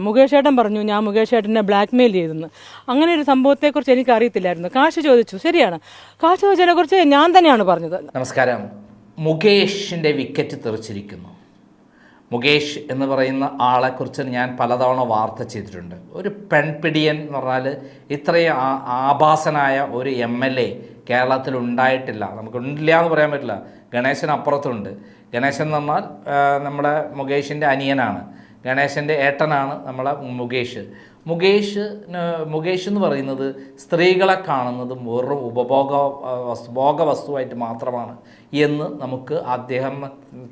മുകേഷ് ഏട്ടൻ പറഞ്ഞു ഞാൻ മുകേഷ് ഏട്ടനെ ബ്ലാക്ക്മെയിൽ ചെയ്തെന്ന്. അങ്ങനെ ഒരു സംഭവത്തെക്കുറിച്ച് എനിക്ക് അറിയത്തില്ലായിരുന്നു. കാശ് ചോദിച്ചു, ശരിയാണ്, കാശ് ചോദിച്ചതിനെക്കുറിച്ച് ഞാൻ തന്നെയാണ് പറഞ്ഞത്. നമസ്കാരം. മുകേഷിൻ്റെ വിക്കറ്റ് തെറിച്ചിരിക്കുന്നു. മുകേഷ് എന്ന് പറയുന്ന ആളെക്കുറിച്ച് ഞാൻ പലതവണ വാർത്ത ചെയ്തിട്ടുണ്ട്. ഒരു പെൺപിടിയൻ എന്ന് പറഞ്ഞാൽ ഇത്രയും ആഭാസനായ ഒരു MLA കേരളത്തിൽ ഉണ്ടായിട്ടില്ല. നമുക്കുണ്ടില്ല എന്ന് പറയാൻ പറ്റില്ല. ഗണേശൻ അപ്പുറത്തുണ്ട്. ഗണേശൻ എന്ന് പറഞ്ഞാൽ നമ്മുടെ മുകേഷിൻ്റെ അനിയനാണ്. ഗണേശൻ്റെ ഏട്ടനാണ് നമ്മളെ മുകേഷ്. മുകേഷ് എന്ന് പറയുന്നത് സ്ത്രീകളെ കാണുന്നത് വെറും ഭോഗവസ്തുവായിട്ട് മാത്രമാണ് എന്ന് നമുക്ക് അദ്ദേഹം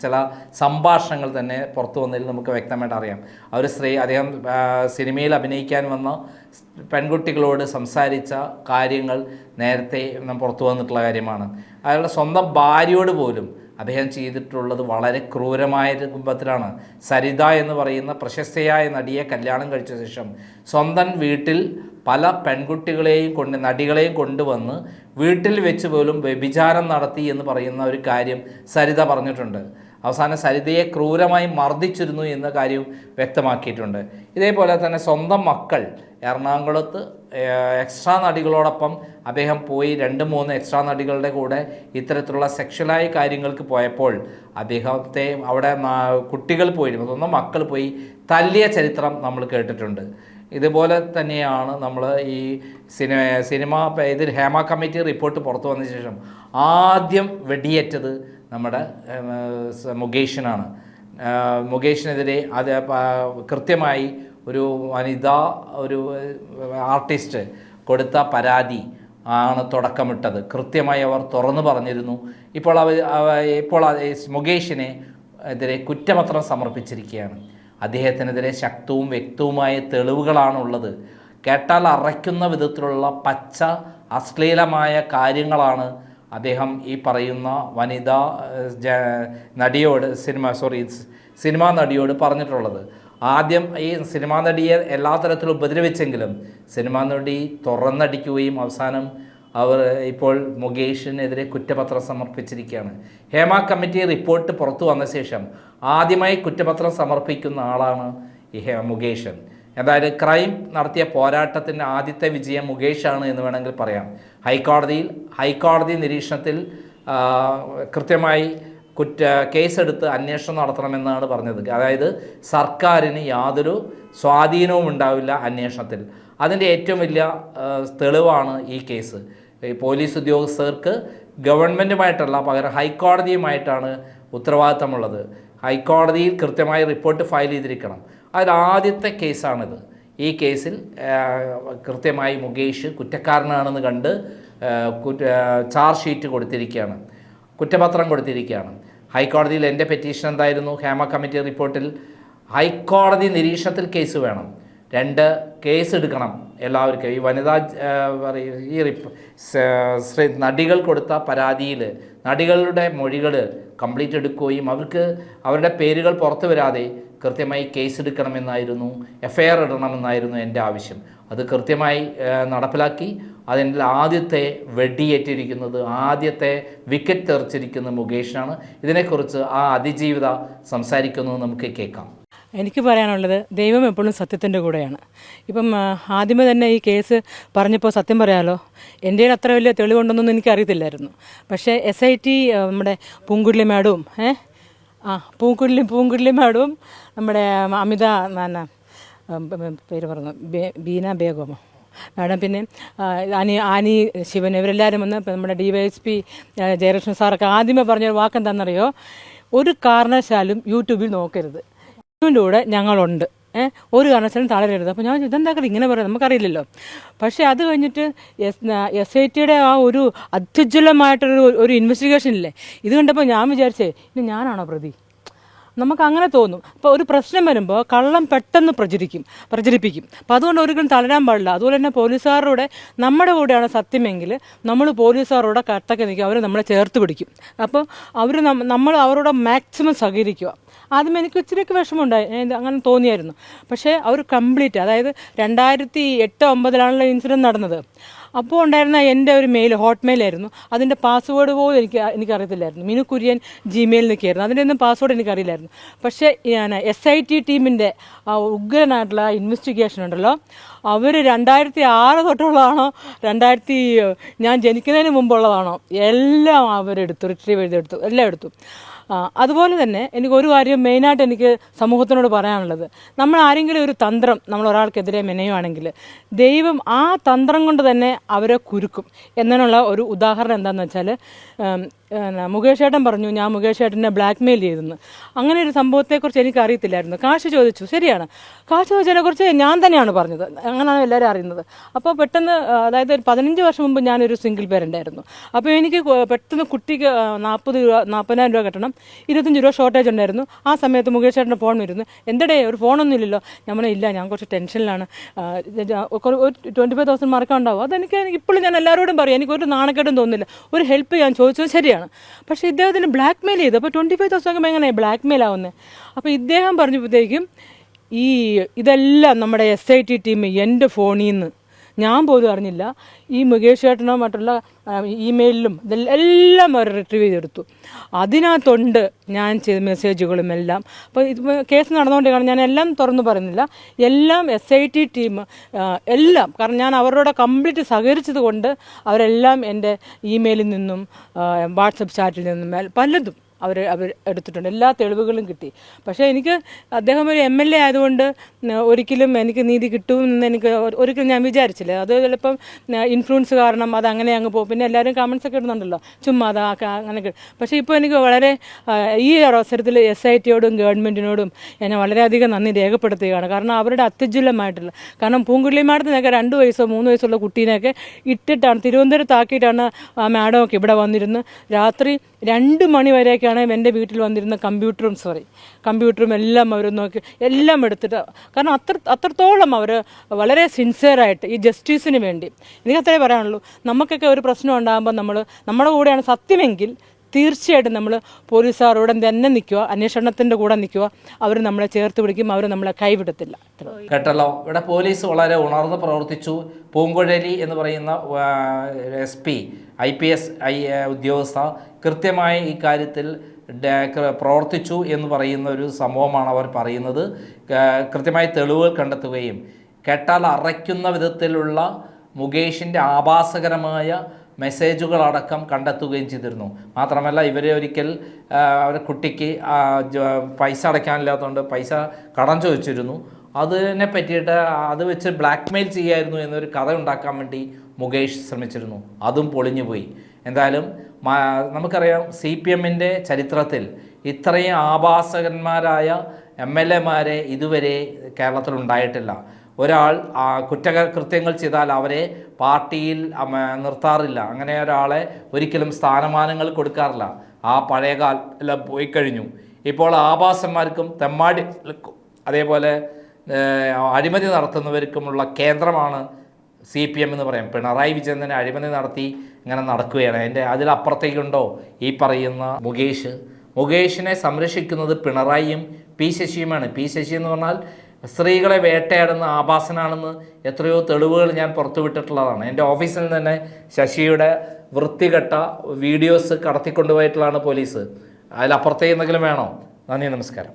ചില സംഭാഷണങ്ങൾ തന്നെ പുറത്തു വന്നതിൽ നമുക്ക് വ്യക്തമായിട്ട് അറിയാം. അദ്ദേഹം സിനിമയിൽ അഭിനയിക്കാൻ വന്ന പെൺകുട്ടികളോട് സംസാരിച്ച കാര്യങ്ങൾ നേരത്തെ പുറത്തു വന്നിട്ടുള്ള കാര്യമാണ്. അയാളുടെ സ്വന്തം ഭാര്യയോട് പോലും അദ്ദേഹം ചെയ്തിട്ടുള്ളത് വളരെ ക്രൂരമായ രൂപത്തിലാണ്. സരിത എന്ന് പറയുന്ന പ്രശസ്തയായ നടിയെ കല്യാണം കഴിച്ച ശേഷം സ്വന്തം വീട്ടിൽ പല നടികളെയും കൊണ്ടുവന്ന് വീട്ടിൽ വെച്ച് പോലും വ്യഭിചാരം നടത്തി എന്ന് പറയുന്ന ഒരു കാര്യം സരിത പറഞ്ഞിട്ടുണ്ട്. അവസാനം സരിതയെ ക്രൂരമായി മർദ്ദിച്ചിരുന്നു എന്ന കാര്യവും വ്യക്തമാക്കിയിട്ടുണ്ട്. ഇതേപോലെ തന്നെ സ്വന്തം മക്കൾ എറണാകുളത്ത് എക്സ്ട്രാ നടികളോടൊപ്പം അദ്ദേഹം പോയി 2-3 എക്സ്ട്രാ നടികളുടെ കൂടെ ഇത്തരത്തിലുള്ള സെക്ഷലായ കാര്യങ്ങൾക്ക് പോയപ്പോൾ അദ്ദേഹത്തെ അവിടെ കുട്ടികൾ പോയിരുന്നു, സ്വന്തം മക്കൾ പോയി തല്ലിയ ചരിത്രം നമ്മൾ കേട്ടിട്ടുണ്ട്. ഇതുപോലെ തന്നെയാണ് നമ്മൾ ഈ സിനിമ ഇതിൽ ഹേമ കമ്മിറ്റി റിപ്പോർട്ട് പുറത്തു വന്ന ശേഷം ആദ്യം വെടിയേറ്റത് നമ്മുടെ മുകേഷിനാണ്. മുകേഷിനെതിരെ അത് കൃത്യമായി ഒരു ഒരു ആർട്ടിസ്റ്റ് കൊടുത്ത പരാതി ആണ് തുടക്കമിട്ടത്. കൃത്യമായി അവർ തുറന്നു പറഞ്ഞിരുന്നു. ഇപ്പോൾ മുകേഷിനെ എതിരെ കുറ്റപത്രം സമർപ്പിച്ചിരിക്കുകയാണ്. അദ്ദേഹത്തിനെതിരെ ശക്തവും വ്യക്തവുമായ തെളിവുകളാണുള്ളത്. കേട്ടാൽ അറയ്ക്കുന്ന വിധത്തിലുള്ള പച്ച അശ്ലീലമായ കാര്യങ്ങളാണ് അദ്ദേഹം ഈ പറയുന്ന വനിതാ നടിയോട് സിനിമാ നടിയോട് പറഞ്ഞിട്ടുള്ളത്. ആദ്യം ഈ സിനിമാ നടിയെ എല്ലാ തരത്തിലും ഉപദ്രവിച്ചെങ്കിലും സിനിമാ നടി തുറന്നടിക്കുകയും അവസാനം അവർ ഇപ്പോൾ മുകേഷിനെതിരെ കുറ്റപത്രം സമർപ്പിച്ചിരിക്കുകയാണ്. ഹേമ കമ്മിറ്റി റിപ്പോർട്ട് പുറത്തു വന്ന ശേഷം ആദ്യമായി കുറ്റപത്രം സമർപ്പിക്കുന്ന ആളാണ് ഈ മുകേഷൻ. എന്തായാലും ക്രൈം നടത്തിയ പോരാട്ടത്തിൻ്റെ ആദ്യത്തെ വിജയം മുകേഷാണ് എന്ന് വേണമെങ്കിൽ പറയാം. ഹൈക്കോടതി നിരീക്ഷണത്തിൽ കൃത്യമായി കേസെടുത്ത് അന്വേഷണം നടത്തണമെന്നാണ് പറഞ്ഞത്. അതായത് സർക്കാരിന് യാതൊരു സ്വാധീനവും ഉണ്ടാവില്ല അന്വേഷണത്തിൽ. അതിൻ്റെ ഏറ്റവും വലിയ തെളിവാണ് ഈ കേസ്. പോലീസ് ഉദ്യോഗസ്ഥർക്ക് ഗവൺമെൻറ്റുമായിട്ടല്ല, പകരം ഹൈക്കോടതിയുമായിട്ടാണ് ഉത്തരവാദിത്തമുള്ളത്. ഹൈക്കോടതിയിൽ കൃത്യമായി റിപ്പോർട്ട് ഫയൽ ചെയ്തിരിക്കണം. അതിലാദ്യത്തെ കേസാണിത്. ഈ കേസിൽ കൃത്യമായി മുകേഷ് കുറ്റക്കാരനാണെന്ന് കണ്ട് ചാർജ് ഷീറ്റ് കൊടുത്തിരിക്കുകയാണ്, കുറ്റപത്രം കൊടുത്തിരിക്കുകയാണ്. ഹൈക്കോടതിയിൽ എൻ്റെ പെറ്റീഷൻ എന്തായിരുന്നു? ഹേമ കമ്മിറ്റി റിപ്പോർട്ടിൽ ഹൈക്കോടതി നിരീക്ഷണത്തിൽ കേസ് വേണം. 2 കേസ് എടുക്കണം എല്ലാവർക്കും. ഈ വനിതാ നടികൾ കൊടുത്ത പരാതിയിൽ നടികളുടെ മൊഴികൾ കംപ്ലീറ്റ് എടുക്കുകയും അവരുടെ പേരുകൾ പുറത്തു വരാതെ കൃത്യമായി കേസ് എടുക്കണമെന്നായിരുന്നു, FIR ഇടണമെന്നായിരുന്നു എൻ്റെ ആവശ്യം. അത് കൃത്യമായി നടപ്പിലാക്കി. അതിൻ്റെ ആദ്യത്തെ വെടിയേറ്റിരിക്കുന്നത്, ആദ്യത്തെ വിക്കറ്റ് തെറിച്ചിരിക്കുന്നത് മുകേഷിനാണ്. ഇതിനെക്കുറിച്ച് ആ അതിജീവിത സംസാരിക്കുന്നത് നമുക്ക് കേൾക്കാം. എനിക്ക് പറയാനുള്ളത്, ദൈവം എപ്പോഴും സത്യത്തിൻ്റെ കൂടെയാണ്. ഇപ്പം ആദ്യമേ തന്നെ ഈ കേസ് പറഞ്ഞപ്പോൾ സത്യം പറയാലോ, എൻ്റെ അത്ര വലിയ തെളിവുണ്ടെന്നൊന്നും എനിക്കറിയത്തില്ലായിരുന്നു. പക്ഷേ SIT നമ്മുടെ പൂങ്കുരുളി മാഡവും പൂങ്കുരുളി മാഡവും നമ്മുടെ അമിത പേര് പറഞ്ഞു ബീന ബേഗമോ മാഡം, പിന്നെ ആനി ശിവൻ, ഇവരെല്ലാവരും വന്ന് നമ്മുടെ DYSP ജയലക്ഷ്മി സാറൊക്കെ ആദ്യമേ പറഞ്ഞൊരു വാക്കെന്താണെന്നറിയോ, ഒരു കാരണവശാലും യൂട്യൂബിൽ നോക്കരുത്, യൂട്യൂബിൻ്റെ കൂടെ ഞങ്ങളുണ്ട്, ഒരു കാരണവശാലും തളരരുത്. അപ്പോൾ ഞാൻ ഇതെന്താ ഇങ്ങനെ പറയാം, നമുക്കറിയില്ലല്ലോ. പക്ഷേ അത് കഴിഞ്ഞിട്ട് SITയുടെ ആ ഒരു അത്യുജ്വലമായിട്ടൊരു ഇൻവെസ്റ്റിഗേഷൻ ഇല്ലേ, ഇത് കണ്ടപ്പോൾ ഞാൻ വിചാരിച്ചേ ഇനി ഞാനാണോ പ്രതി, നമുക്കങ്ങനെ തോന്നും. ഇപ്പോൾ ഒരു പ്രശ്നം വരുമ്പോൾ കള്ളം പെട്ടെന്ന് പ്രചരിപ്പിക്കും. അപ്പോൾ അതുകൊണ്ട് ഒരിക്കലും തളരാൻ പാടില്ല. അതുപോലെ തന്നെ പോലീസുകാരുടെ നമ്മുടെ കൂടെയാണ് സത്യമെങ്കിൽ നമ്മൾ പോലീസുകാരോടെ കട്ടൊക്കെ നിൽക്കും, അവർ നമ്മളെ ചേർത്ത് പിടിക്കും. അപ്പോൾ നമ്മൾ അവരോട് മാക്സിമം സഹകരിക്കുക. ആദ്യം എനിക്ക് ഇച്ചിരിയൊക്കെ വിഷമമുണ്ടായി, അങ്ങനെ തോന്നിയായിരുന്നു. പക്ഷേ അവർ കംപ്ലീറ്റ്, അതായത് 2008-2009 ഇൻസിഡൻറ്റ് നടന്നത്, അപ്പോൾ ഉണ്ടായിരുന്ന എൻ്റെ ഒരു ഹോട്ട് മെയിലായിരുന്നു. അതിൻ്റെ പാസ്വേഡ് പോലും എനിക്കറിയത്തില്ലായിരുന്നു. മിനു കുര്യൻ ജിമെയിൽ നിൽക്കുകയായിരുന്നു. അതിൻ്റെ ഒന്നും പാസ്വേഡ് എനിക്കറിയില്ലായിരുന്നു. പക്ഷേ SIT ടീമിൻ്റെ ഉഗ്രനായിട്ടുള്ള ഇൻവെസ്റ്റിഗേഷൻ ഉണ്ടല്ലോ, അവർ 2006 തൊട്ടുള്ളതാണോ ഞാൻ ജനിക്കുന്നതിന് മുമ്പുള്ളതാണോ എല്ലാം അവരെടുത്തു, റിട്രീവ് ചെയ്തെടുത്തു, എല്ലാം എടുത്തു. അതുപോലെ തന്നെ എനിക്കൊരു കാര്യം മെയിനായിട്ട് എനിക്ക് സമൂഹത്തിനോട് പറയാനുള്ളത്, നമ്മൾ ആരെങ്കിലും ഒരു തന്ത്രം നമ്മൾ ഒരാൾക്കെതിരെ മെനയുവാണെങ്കിൽ ദൈവം ആ തന്ത്രം കൊണ്ട് തന്നെ അവരെ കുരുക്കും എന്നതിനുള്ള ഒരു ഉദാഹരണം എന്താണെന്ന് വെച്ചാൽ, മുകേഷ് ഏട്ടൻ പറഞ്ഞു ഞാൻ മുകേഷ് ഏട്ടനെ ബ്ലാക്ക്മെയിൽ ചെയ്തെന്ന്. അങ്ങനെ ഒരു സംഭവത്തെക്കുറിച്ച് എനിക്ക് അറിയത്തില്ലായിരുന്നു. കാശ് ചോദിച്ചു, ശരിയാണ്, കാശ് ചോദിച്ചതിനെക്കുറിച്ച് ഞാൻ തന്നെയാണ് പറഞ്ഞത്. അങ്ങനെയാണ് എല്ലാവരും അറിയുന്നത്. അപ്പോൾ പെട്ടെന്ന്, അതായത് ഒരു 15 വർഷം മുമ്പ് ഞാനൊരു സിംഗിൾ പേരൻ്റ് ആയിരുന്നു. അപ്പോൾ എനിക്ക് പെട്ടെന്ന് കുട്ടിക്ക് 40,000 രൂപ കെട്ടണം, 25 രൂപ ഷോർട്ടേജ് ഉണ്ടായിരുന്നു. ആ സമയത്ത് മുകേഷ് ഏട്ടൻ്റെ ഫോൺ വരുന്നു, എന്തടേ ഒരു ഫോണൊന്നും ഇല്ലല്ലോ. നമ്മൾ ഇല്ല, ഞാൻ കുറച്ച് ടെൻഷനിലാണ്, 25,000 മറക്കാണ്ടാവും. അതെനിക്ക് ഇപ്പോഴും ഞാൻ എല്ലാവരോടും പറയും, എനിക്കൊരു നാണക്കേടും തോന്നുന്നില്ല. ഒരു ഹെൽപ്പ് ഞാൻ ചോദിച്ചത് ശരിയാണ്. പക്ഷേ ഇദ്ദേഹത്തിന് ബ്ലാക്ക് മെയിൽ ചെയ്തു. അപ്പോൾ 25,000 എങ്ങനെയാണ് ബ്ലാക്ക് മെയിൽ ആവുന്നത്? അപ്പോൾ ഇദ്ദേഹം പറഞ്ഞപ്പോഴത്തേക്കും ഇതെല്ലാം നമ്മുടെ SIT ടീം എൻ്റെ ഫോണിൽ നിന്ന്, ഞാൻ പോലും അറിഞ്ഞില്ല, ഈ മുകേഷ് ഏട്ടനോ മറ്റുള്ള ഇമെയിലിലും ഇതെല്ലാം അവർ റിട്രീവ് ചെയ്തെടുത്തു. അതിനകത്തുണ്ട് ഞാൻ ചെയ്ത മെസ്സേജുകളും എല്ലാം. അപ്പോൾ ഇത് കേസ് നടന്നുകൊണ്ടിരിക്കുകയാണ്, ഞാൻ എല്ലാം തുറന്നു പറയുന്നില്ല. എല്ലാം SIT ടീം എല്ലാം, കാരണം ഞാൻ അവരോട് കംപ്ലീറ്റ് സഹകരിച്ചത് കൊണ്ട് അവരെല്ലാം എൻ്റെ ഇമെയിലിൽ നിന്നും വാട്സപ്പ് ചാറ്റിൽ നിന്നും പലതും അവർ എടുത്തിട്ടുണ്ട്. എല്ലാ തെളിവുകളും കിട്ടി. പക്ഷേ എനിക്ക് അദ്ദേഹം ഒരു MLA ആയതുകൊണ്ട് ഒരിക്കലും എനിക്ക് നീതി കിട്ടുമെന്ന് എനിക്ക് ഒരിക്കലും ഞാൻ വിചാരിച്ചില്ല. അത് ചിലപ്പം ഇൻഫ്ലുവൻസ് കാരണം അത് അങ്ങനെ അങ്ങ് പോകും. പിന്നെ എല്ലാവരും കമൻസ് ഒക്കെ ഇടുന്നുണ്ടല്ലോ, ചുമ്മാ അങ്ങനെയൊക്കെ. പക്ഷേ ഇപ്പോൾ എനിക്ക് വളരെ ഈ അവസരത്തിൽ SITയോടും ഗവൺമെൻറ്റിനോടും ഞാൻ വളരെയധികം നന്ദി രേഖപ്പെടുത്തുകയാണ്. കാരണം അവരുടെ അത്യുജ്വലമായിട്ടുള്ള, കാരണം പൂങ്കുഴലി മാഡത്തിനൊക്കെ 2 വയസ്സോ 3 വയസ്സുള്ള കുട്ടീനെയൊക്കെ ഇട്ടിട്ടാണ് തിരുവനന്തപുരത്താക്കിയിട്ടാണ് ആ മാഡമൊക്കെ ഇവിടെ വന്നിരുന്ന് രാത്രി 2 മണി വരെയൊക്കെയാണ് എൻ്റെ വീട്ടിൽ വന്നിരുന്ന കമ്പ്യൂട്ടറും എല്ലാം അവർ നോക്കി എല്ലാം എടുത്തിട്ട്, കാരണം അത്രത്തോളം അവർ വളരെ സിൻസിയറായിട്ട് ഈ ജസ്റ്റിസിന് വേണ്ടി. എനിക്കത്രേ പറയാനുള്ളൂ. നമുക്കൊക്കെ ഒരു പ്രശ്നം ഉണ്ടാകുമ്പോൾ നമ്മുടെ കൂടെയാണ് സത്യമെങ്കിൽ തീർച്ചയായിട്ടും നമ്മൾ പോലീസുകാരോടെ തന്നെ നിൽക്കുക, അന്വേഷണത്തിൻ്റെ കൂടെ നിൽക്കുക. അവർ നമ്മളെ ചേർത്ത് പിടിക്കും, അവർ നമ്മളെ കൈവിടത്തില്ല. കേട്ടല്ലോ, ഇവിടെ പോലീസ് വളരെ ഉണർന്ന് പ്രവർത്തിച്ചു. പൂങ്കുഴലി എന്ന് പറയുന്ന SP IPS ഉദ്യോഗസ്ഥ കൃത്യമായി ഈ കാര്യത്തിൽ പ്രവർത്തിച്ചു എന്ന് പറയുന്ന ഒരു സംഭവമാണ് അവർ പറയുന്നത്. കൃത്യമായി തെളിവുകൾ കണ്ടെത്തുകയും കേട്ടാൽ അറയ്ക്കുന്ന വിധത്തിലുള്ള മുകേഷിൻ്റെ ആഭാസകരമായ മെസ്സേജുകളടക്കം കണ്ടെത്തുകയും ചെയ്തിരുന്നു. മാത്രമല്ല ഇവരെ ഒരിക്കൽ അവരുടെ കുട്ടിക്ക് പൈസ അടയ്ക്കാനില്ലാത്തതുകൊണ്ട് പൈസ കടം ചോദിച്ചിരുന്നു. അതിനെ പറ്റിയിട്ട് അത് വെച്ച് ബ്ലാക്ക് മെയിൽ ചെയ്യായിരുന്നു എന്നൊരു കഥ ഉണ്ടാക്കാൻ വേണ്ടി മുകേഷ് ശ്രമിച്ചിരുന്നു. അതും പൊളിഞ്ഞുപോയി. എന്തായാലും നമുക്കറിയാം, CPMൻ്റെ ചരിത്രത്തിൽ ഇത്രയും ആഭാസകന്മാരായ MLAമാരെ ഇതുവരെ കേരളത്തിൽ ഉണ്ടായിട്ടില്ല. ഒരാൾ കുറ്റകൃത്യങ്ങൾ ചെയ്താൽ അവരെ പാർട്ടിയിൽ നിർത്താറില്ല. അങ്ങനെ ഒരാളെ ഒരിക്കലും സ്ഥാനമാനങ്ങൾ കൊടുക്കാറില്ല. ആ പഴയകാലം പോയി കഴിഞ്ഞു. ഇപ്പോൾ ആഭാസന്മാർക്കും തെമ്മാടികൾക്കും അതേപോലെ അഴിമതി നടത്തുന്നവർക്കുമുള്ള കേന്ദ്രമാണ് CPM എന്ന് പറയാം. പിണറായി വിജയൻ തന്നെ അഴിമതി നടത്തി ഇങ്ങനെ നടക്കുകയാണ്. അതിലപ്പുറത്തേക്കുണ്ടോ ഈ പറയുന്ന മുകേഷിനെ സംരക്ഷിക്കുന്നത് പിണറായിയും P ശശിയുമാണ്. P ശശി എന്ന് പറഞ്ഞാൽ സ്ത്രീകളെ വേട്ടയാടുന്ന ആഭാസനാണെന്ന് എത്രയോ തെളിവുകൾ ഞാൻ പുറത്തുവിട്ടിട്ടുള്ളതാണ്. എൻ്റെ ഓഫീസിൽ തന്നെ ശശിയുടെ വൃത്തികെട്ട വീഡിയോസ് കടത്തിക്കൊണ്ടുപോയിട്ടുള്ളതാണ് പോലീസ്. അതിലപ്പുറത്തേക്ക് എന്തെങ്കിലും വേണോ? നന്ദി, നമസ്കാരം.